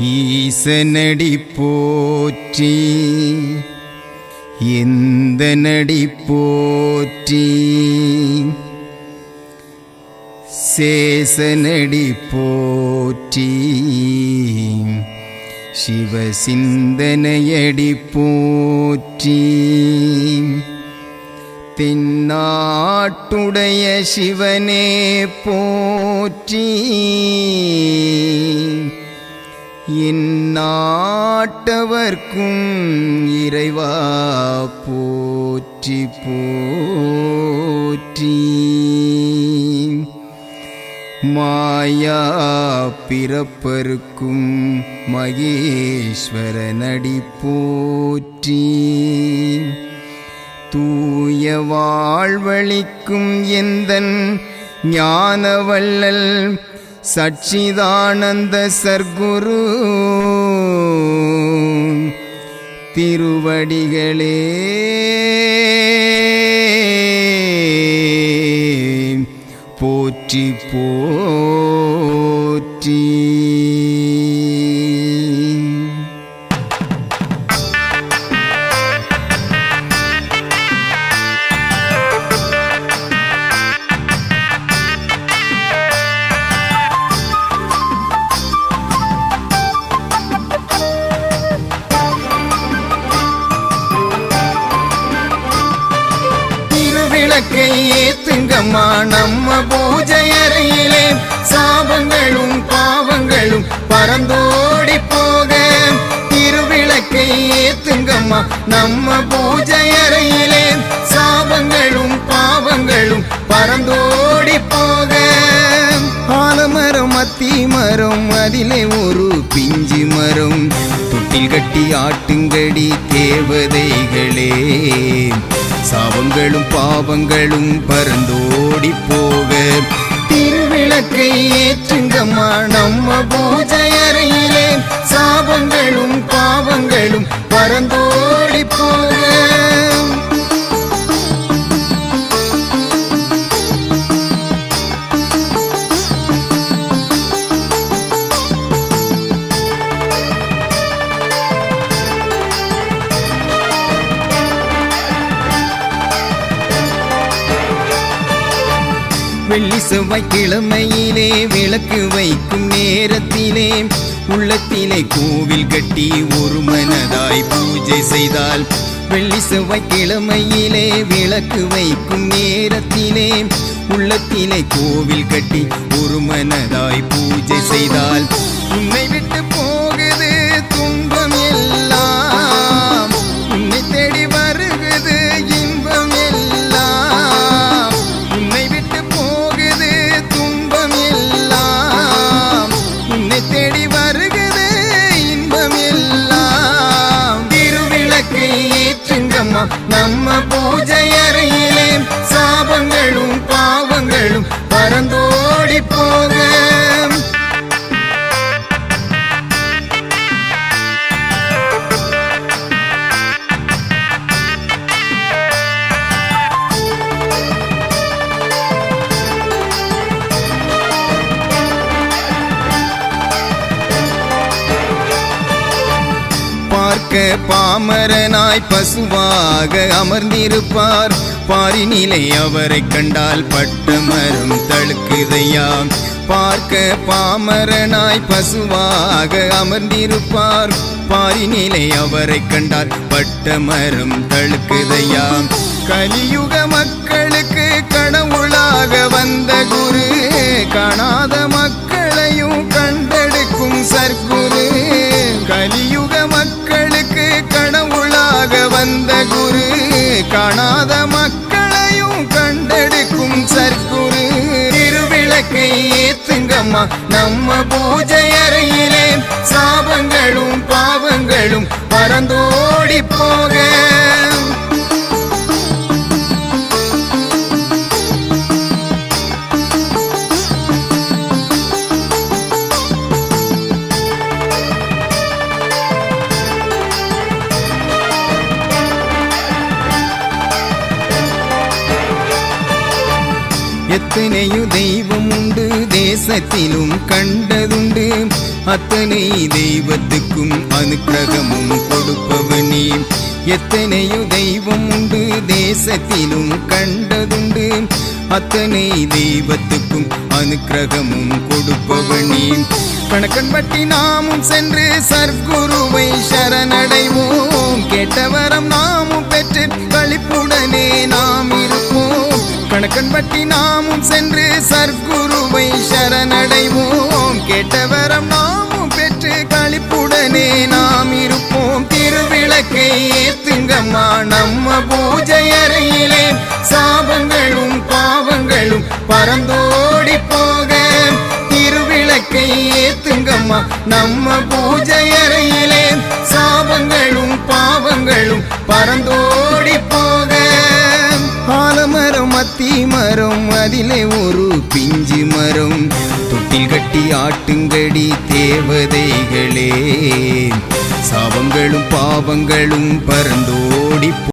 ஈசனடி போற்றி எந்தனடி போற்றி சேசனடி போற்றி சிவசிந்தனையடி போற்றி தென்னாட்டுடைய சிவனே போற்றி எந்நாட்டவர்க்கும் இறைவா போற்றி போற்றி மாயா பிறப்பருக்கும் மகேஸ்வரனடி போற்றி தூய வாழ்வளிக்கும் எந்தன் ஞானவல்லல் சச்சிதானந்த சர்க்குரு திருவடிகளே போற்றி போற்றி. திருவிளக்கை ஏத்துங்கம்மா நம்ம பூஜை அறையிலே, சாபங்களும் பாவங்களும் பறந்தோடி போக. திருவிளக்கை ஏத்துங்கம்மா நம்ம பூஜை அறையிலே, சாபங்களும் பாவங்களும் பறந்தோடி போக. ஆலமரம் அத்தி மரம் அதிலே ஒரு பிஞ்சு மரம், தொட்டில் கட்டி ஆட்டுங்கடி தேவதைகளே, சாபங்களும் பாவங்களும் பறந்தோடி போக. திருவிளக்கை ஏற்றுங்கம்மா நம்ம பூஜை அறையிலே, சாபங்களும் பாவங்களும் பறந்தோடி போக. வெள்ளி செவ்வாய் கிழமையிலே விளக்கு வைக்கும் நேரத்திலே, உள்ளத்திலே கோவில் கட்டி ஒரு மனதாய் பூஜை செய்தால். வெள்ளி செவ்வாய் கிழமையிலே விளக்கு வைக்கும் நேரத்திலே, உள்ளத்திலே கோவில் கட்டி ஒரு மனதாய் பூஜை செய்தால். உன்னை விட்டு போகுது துன்பம் எல்லாம், உன்னை தேடி வருகுது இன்பம் எல்லாம். உன்னை விட்டு போகுது துன்பம் எல்லாம், உன்னை தேடி வருகுது இன்பம் எல்லாம். திருவிளக்கை ஏற்றுங்கம்மா நம்ம பூஜை அறையிலே, சாபங்களும் பாவங்களும் பறந்தோடி போக. பார்க்க பாமரனாய் பசுவாக அமர்ந்திருப்பார், பாரினிலை அவரை கண்டால் பட்டமரம் தழுக்குதையாம். பார்க்க பாமரனாய் பசுவாக அமர்ந்திருப்பார், பாரினிலை அவரை கண்டால் பட்டமரம் தழுக்குதையாம். கலியுக மக்களுக்கு கடவுளாக வந்த குரு, காணாத மக்களையும் கண்டெடுக்கும் சர்க்குரு. கலியுக மக்களுக்கு கடவுளாக வந்த குரு, காணாத மக்களையும் கண்டெடுக்கும் சர்க்குரு. திருவிளக்கை ஏத்துங்கம்மா நம்ம பூஜை அறையிலே, சாபங்களும் பாவங்களும் பறந்தோடி போக. எத்தனையோ தெய்வம் உண்டு தேச தேசத்திலும் கண்டதுண்டு. அத்தனை தெய்வத்துக்கும் அனுக்கிரகமும் கொடுப்பவனே. எத்தனையோ தெய்வம் உண்டு தேசத்திலும் கண்டதுண்டு. அத்தனை தெய்வத்துக்கும் அனுக்கிரகமும் கொடுப்பவனே. கணக்கன் பட்டி நாமும் சென்று சர்க்குருவை சரணடைவோம். கேட்டவரம் நாமும் பெற்று களிப்புடனே நாம் இருப்போம். கணக்கன் பட்டி நாமும் சென்று சர்க்குருவை சரணடைவோம். கேட்டவரம் நாமும் பெற்று களிப்புடனே நாம் இருப்போம். திருவிளக்கை ஏத்துங்கம்மா நம்ம பூஜை அறையிலே. சாபங்களும் பாவங்களும் பறந்தோடி போக. திருவிளக்கை ஏத்துங்கம்மா நம்ம பூஜை அறையிலே. சாபங்களும் பாவங்களும் பறந்தோடி போக. ஆலமரம் அத்தி மரம் அதிலே ஒரு பிஞ்சு மரம். தொட்டில் கட்டி ஆட்டுங்கடி தேவதைகளே. சாபங்களும் பாவங்களும் பறந்தோடி